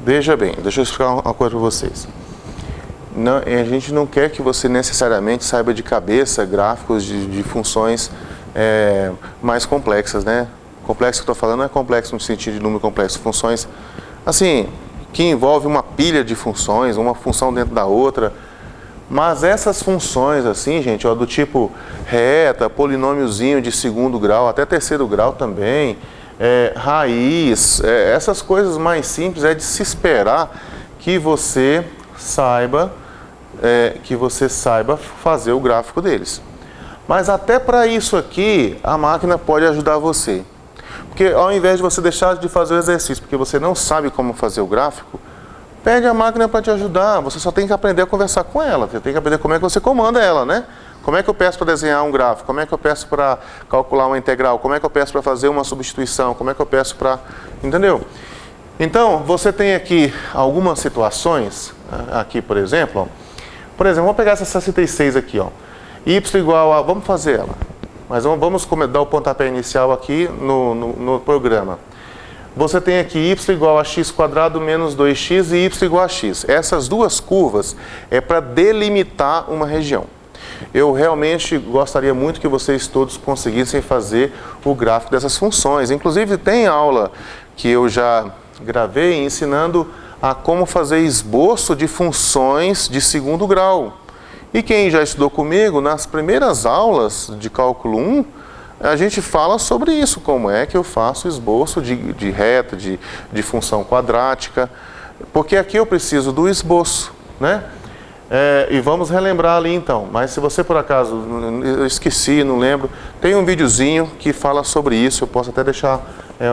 Veja bem, deixa eu explicar uma coisa para vocês. Não, a gente não quer que você necessariamente saiba de cabeça gráficos de funções mais complexas, né? Complexo que eu estou falando não é complexo no sentido de número complexo, funções assim, que envolve uma pilha de funções, uma função dentro da outra. Mas essas funções assim, gente, ó, do tipo reta, polinômiozinho de segundo grau, até terceiro grau também, raiz, essas coisas mais simples é de se esperar que você saiba fazer o gráfico deles. Mas até para isso aqui, a máquina pode ajudar você. Porque ao invés de você deixar de fazer o exercício, porque você não sabe como fazer o gráfico, pede a máquina para te ajudar. Você só tem que aprender a conversar com ela. Você tem que aprender como é que você comanda ela, né? Como é que eu peço para desenhar um gráfico? Como é que eu peço para calcular uma integral? Como é que eu peço para fazer uma substituição? Como é que eu peço para... Entendeu? Então, você tem aqui algumas situações, aqui por exemplo, ó. Por exemplo, vamos pegar essa 66 aqui, ó. Y igual a... Vamos fazer ela. Mas vamos dar o pontapé inicial aqui no programa. Você tem aqui y igual a x² menos 2x e y igual a x. Essas duas curvas é para delimitar uma região. Eu realmente gostaria muito que vocês todos conseguissem fazer o gráfico dessas funções. Inclusive tem aula que eu já gravei ensinando a como fazer esboço de funções de segundo grau. E quem já estudou comigo, nas primeiras aulas de cálculo 1, a gente fala sobre isso, como é que eu faço esboço de reta, de função quadrática, porque aqui eu preciso do esboço, né? E vamos relembrar ali então, mas se você por acaso, eu esqueci, não lembro, tem um videozinho que fala sobre isso, eu posso até deixar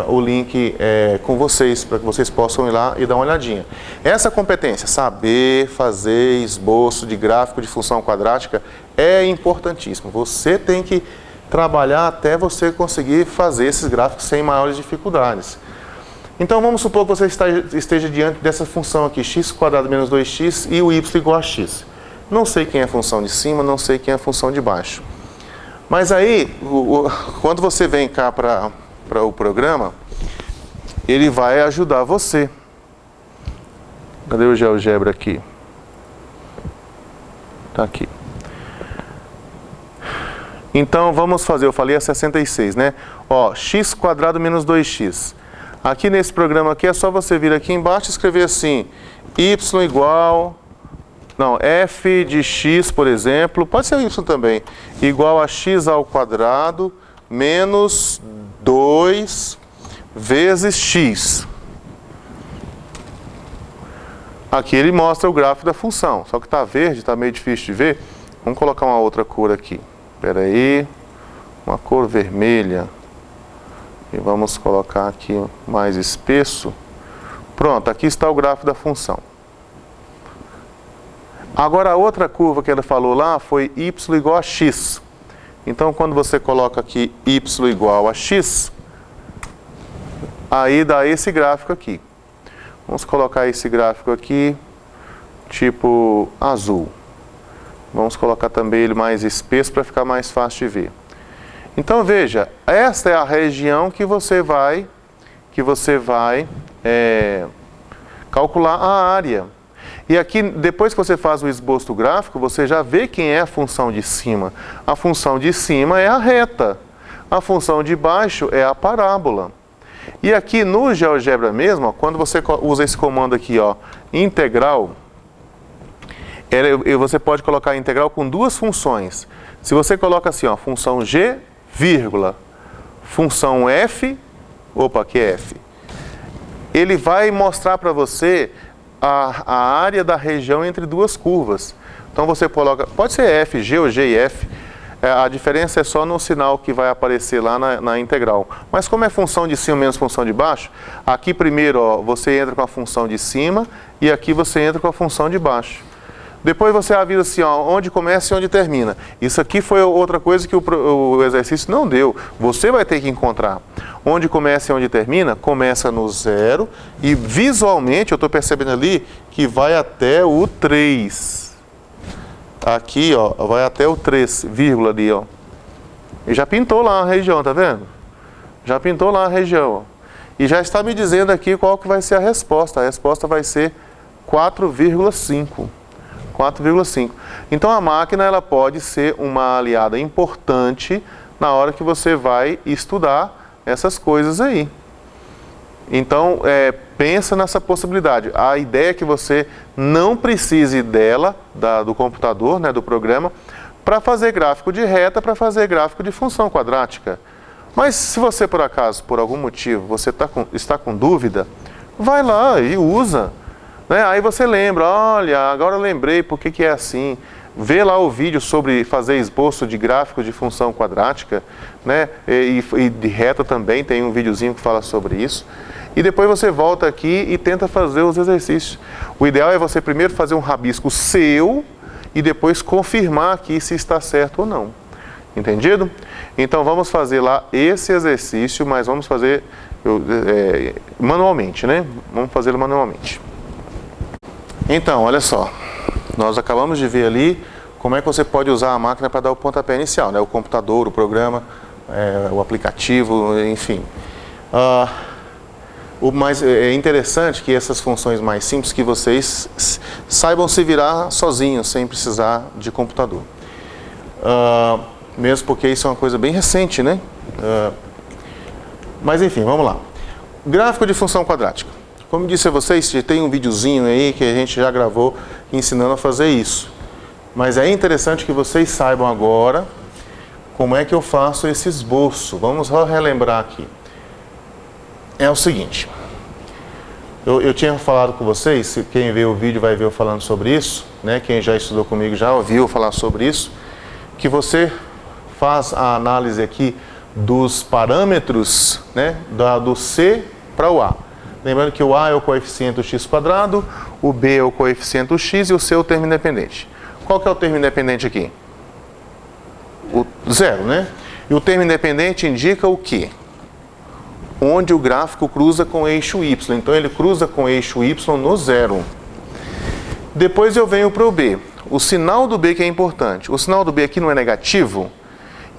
o link com vocês, para que vocês possam ir lá e dar uma olhadinha. Essa competência, saber fazer esboço de gráfico de função quadrática, é importantíssimo. Você tem que trabalhar até você conseguir fazer esses gráficos sem maiores dificuldades. Então vamos supor que você esteja diante dessa função aqui, x² menos 2x e o y igual a x. Não sei quem é a função de cima, não sei quem é a função de baixo. Mas aí, quando você vem cá para o programa, ele vai ajudar você. Cadê o GeoGebra aqui? Está aqui. Então vamos fazer, eu falei a 66, né? Ó, x² menos 2x. Aqui nesse programa aqui é só você vir aqui embaixo e escrever assim, y igual, não, f de x, por exemplo, pode ser y também, igual a x² menos 2 vezes x. Aqui ele mostra o gráfico da função, só que está verde, está meio difícil de ver. Vamos colocar uma outra cor aqui. Espera aí, uma cor vermelha. E vamos colocar aqui mais espesso. Pronto, aqui está o gráfico da função. Agora a outra curva que ele falou lá foi y igual a x. Então quando você coloca aqui y igual a x, aí dá esse gráfico aqui. Vamos colocar esse gráfico aqui, tipo azul. Vamos colocar também ele mais espesso para ficar mais fácil de ver. Então veja, esta é a região que você vai calcular a área. E aqui, depois que você faz o esboço do gráfico, você já vê quem é a função de cima. A função de cima é a reta. A função de baixo é a parábola. E aqui no GeoGebra mesmo, ó, quando você usa esse comando aqui, ó, integral, você pode colocar integral com duas funções. Se você coloca assim, ó, função g, vírgula, função f, opa, aqui é f, ele vai mostrar para você a área da região entre duas curvas. Então você coloca, pode ser f, g ou g e f, a diferença é só no sinal que vai aparecer lá na integral. Mas como é função de cima menos função de baixo, aqui primeiro ó, você entra com a função de cima e aqui você entra com a função de baixo. Depois você avisa assim, ó, onde começa e onde termina. Isso aqui foi outra coisa que o exercício não deu. Você vai ter que encontrar. Onde começa e onde termina, começa no 0 e visualmente eu estou percebendo ali que vai até o 3. Aqui, ó, vai até o 3, vírgula ali, ó. E já pintou lá a região, tá vendo? Já pintou lá a região, ó. e já está me dizendo aqui qual que vai ser a resposta. A resposta vai ser 4,5. 4,5. Então a máquina ela pode ser uma aliada importante na hora que você vai estudar essas coisas aí. Então pensa nessa possibilidade. A ideia é que você não precise dela, do computador, né, do programa, para fazer gráfico de reta, para fazer gráfico de função quadrática. Mas se você, por acaso, por algum motivo, você está com dúvida, vai lá e usa. Né? Aí você lembra, olha, agora eu lembrei por que é assim. Vê lá o vídeo sobre fazer esboço de gráfico de função quadrática, né? E de reta também, tem um videozinho que fala sobre isso. E depois você volta aqui e tenta fazer os exercícios. O ideal é você primeiro fazer um rabisco seu e depois confirmar aqui se está certo ou não. Entendido? Então vamos fazer lá esse exercício, mas vamos fazer manualmente, né? Vamos fazê-lo manualmente. Então, olha só. Nós acabamos de ver ali como é que você pode usar a máquina para dar o pontapé inicial, né? O computador, o programa, o aplicativo, enfim. O mais interessante que essas funções mais simples que vocês saibam se virar sozinhos, sem precisar de computador. Mesmo porque isso é uma coisa bem recente, né? Mas enfim, vamos lá. Gráfico de função quadrática. Como disse a vocês, tem um videozinho aí que a gente já gravou ensinando a fazer isso. Mas é interessante que vocês saibam agora como é que eu faço esse esboço. Vamos relembrar aqui. É o seguinte. Eu tinha falado com vocês, quem vê o vídeo vai ver eu falando sobre isso, né? Quem já estudou comigo já ouviu falar sobre isso, que você faz a análise aqui dos parâmetros, né? Do C para o A. Lembrando que o A é o coeficiente x², o B é o coeficiente x e o C é o termo independente. Qual que é o termo independente aqui? O zero, né? E o termo independente indica o quê? Onde o gráfico cruza com o eixo Y. Então ele cruza com o eixo Y no zero. Depois eu venho para o B. O sinal do B que é importante. O sinal do B aqui não é negativo,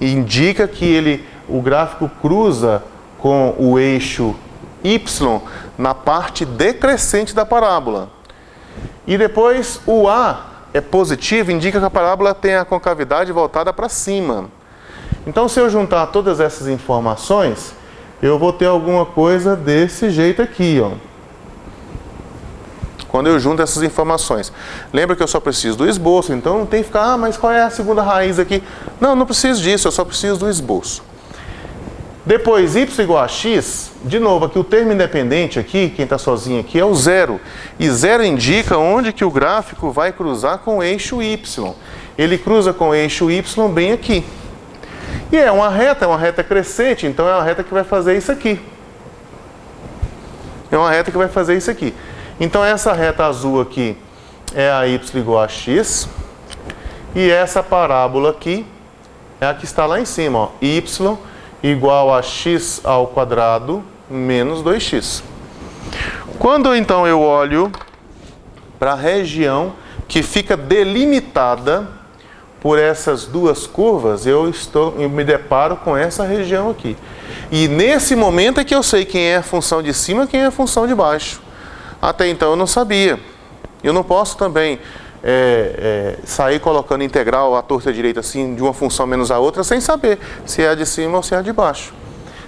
indica que o gráfico cruza com o eixo Y na parte decrescente da parábola. E depois o A é positivo, indica que a parábola tem a concavidade voltada para cima. Então se eu juntar todas essas informações, eu vou ter alguma coisa desse jeito aqui, ó. Quando eu junto essas informações. Lembra que eu só preciso do esboço, então não tem que ficar, mas qual é a segunda raiz aqui? Não, não preciso disso, eu só preciso do esboço. Depois, y igual a x, de novo, aqui o termo independente aqui, quem está sozinho aqui, é o zero. E zero indica onde que o gráfico vai cruzar com o eixo y. Ele cruza com o eixo y bem aqui. E é uma reta crescente, então é uma reta que vai fazer isso aqui. É uma reta que vai fazer isso aqui. Então essa reta azul aqui é a y igual a x. E essa parábola aqui é a que está lá em cima, ó, y igual a x ao quadrado menos 2x. Quando então eu olho para a região que fica delimitada por essas duas curvas, eu me deparo com essa região aqui. E nesse momento é que eu sei quem é a função de cima e quem é a função de baixo. Até então eu não sabia. Eu não posso também sair colocando integral à torta direita assim, de uma função menos a outra, sem saber se é a de cima ou se é a de baixo.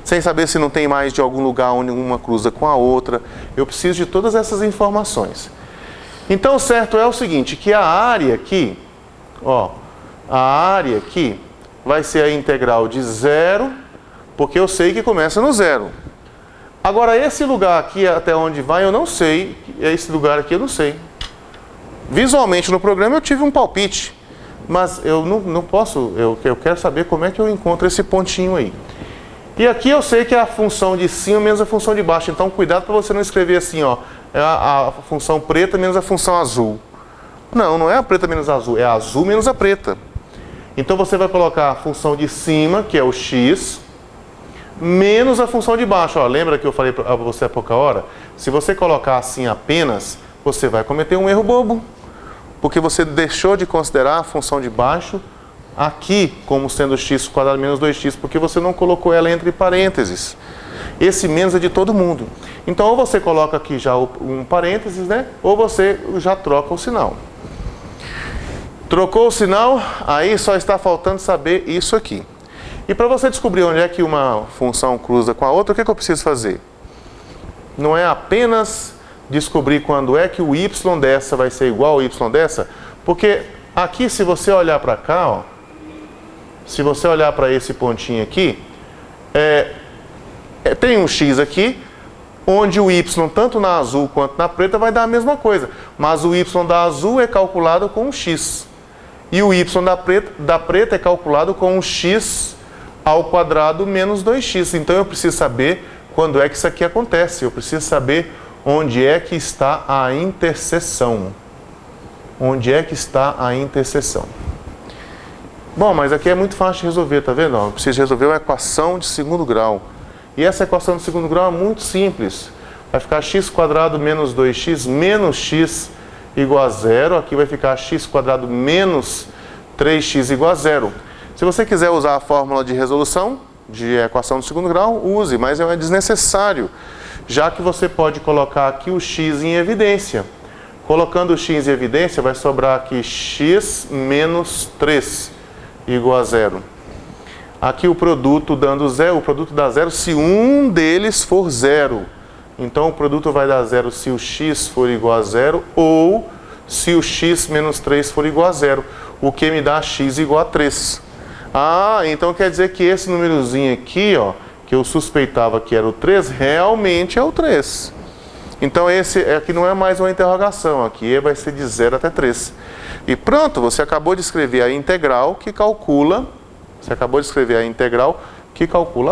Sem saber se não tem mais de algum lugar onde uma cruza com a outra. Eu preciso de todas essas informações. Então o certo é o seguinte, que a área aqui, ó, a área aqui vai ser a integral de zero, porque eu sei que começa no zero. Agora esse lugar aqui até onde vai eu não sei, esse lugar aqui eu não sei. Visualmente no programa eu tive um palpite, mas eu não posso, eu quero saber como é que eu encontro esse pontinho aí. E aqui eu sei que é a função de cima menos a função de baixo, então cuidado para você não escrever assim, ó, é a função preta menos a função azul. Não, não é a preta menos a azul, é a azul menos a preta. Então você vai colocar a função de cima, que é o x, menos a função de baixo. Ó, lembra que eu falei para você há pouca hora? Se você colocar assim apenas, você vai cometer um erro bobo. Porque você deixou de considerar a função de baixo aqui como sendo x² menos 2x, porque você não colocou ela entre parênteses. Esse menos é de todo mundo. Então, ou você coloca aqui já um parênteses, né? Ou você já troca o sinal. Trocou o sinal, aí só está faltando saber isso aqui. E para você descobrir onde é que uma função cruza com a outra, o que é que eu preciso fazer? Não é apenas descobrir quando é que o y dessa vai ser igual ao y dessa, porque aqui, se você olhar para cá, ó, se você olhar para esse pontinho aqui, tem um x aqui, onde o y, tanto na azul quanto na preta, vai dar a mesma coisa. Mas o y da azul é calculado com um x. E o y da preta é calculado com um x ao quadrado menos 2x. Então eu preciso saber quando é que isso aqui acontece. Eu preciso saber onde é que está a interseção. Onde é que está a interseção? Bom, mas aqui é muito fácil de resolver, tá vendo? Eu preciso resolver uma equação de segundo grau. E essa equação de segundo grau é muito simples. Vai ficar x² menos 2x menos x igual a zero. Aqui vai ficar x² menos 3x igual a zero. Se você quiser usar a fórmula de resolução de equação de segundo grau, use, mas é desnecessário, já que você pode colocar aqui o x em evidência. Colocando o x em evidência, vai sobrar aqui x menos 3 igual a zero. Aqui o produto dando zero, o produto dá zero se um deles for zero. Então o produto vai dar zero se o x for igual a zero ou se o x menos 3 for igual a zero, o que me dá x igual a 3. Ah, então quer dizer que esse númerozinho aqui, ó, que eu suspeitava que era o 3, realmente é o 3. Então esse aqui não é mais uma interrogação, aqui vai ser de 0 até 3. E pronto, você acabou de escrever a integral que calcula,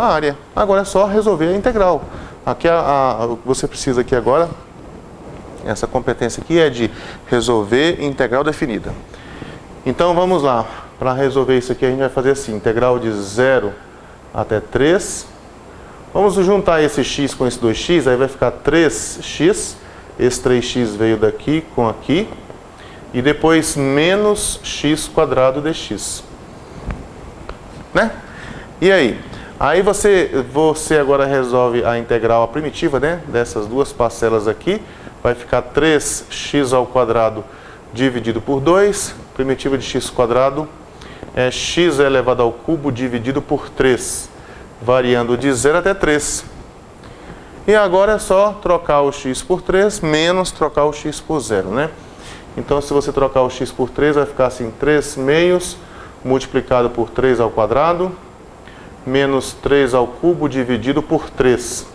a área. Agora é só resolver a integral. Aqui o que você precisa aqui agora, essa competência aqui é de resolver integral definida. Então vamos lá, para resolver isso aqui a gente vai fazer assim, integral de 0 até 3. Vamos juntar esse x com esse 2x, aí vai ficar 3x, esse 3x veio daqui com aqui, e depois menos x² dx. Né? E aí? Aí você agora resolve a integral, a primitiva, né? Dessas duas parcelas aqui, vai ficar 3x² dividido por 2, primitiva de x² é x elevado ao cubo dividido por 3, variando de 0 até 3. E agora é só trocar o x por 3 menos trocar o x por 0, né? Então se você trocar o x por 3 vai ficar assim, 3 meios multiplicado por 3 ao quadrado menos 3 ao cubo dividido por 3.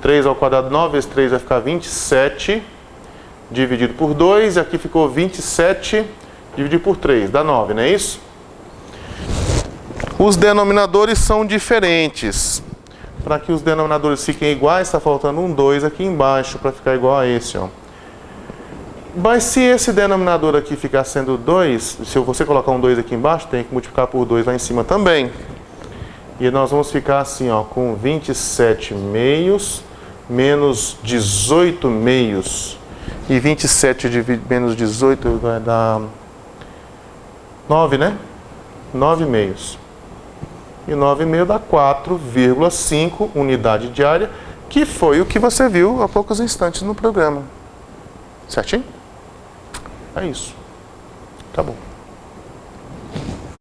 3 ao quadrado, 9 vezes 3 vai ficar 27 dividido por 2, e aqui ficou 27 dividido por 3, dá 9, não é isso? Os denominadores são diferentes. Para que os denominadores fiquem iguais, está faltando um 2 aqui embaixo para ficar igual a esse, ó. Mas se esse denominador aqui ficar sendo 2, se você colocar um 2 aqui embaixo, tem que multiplicar por 2 lá em cima também. E nós vamos ficar assim, ó, com 27 meios menos 18 meios. E 27 menos 18 vai dar 9, né? 9 meios. E 9 meio dá 4,5 unidade de área, que foi o que você viu há poucos instantes no programa. Certinho? É isso. Tá bom.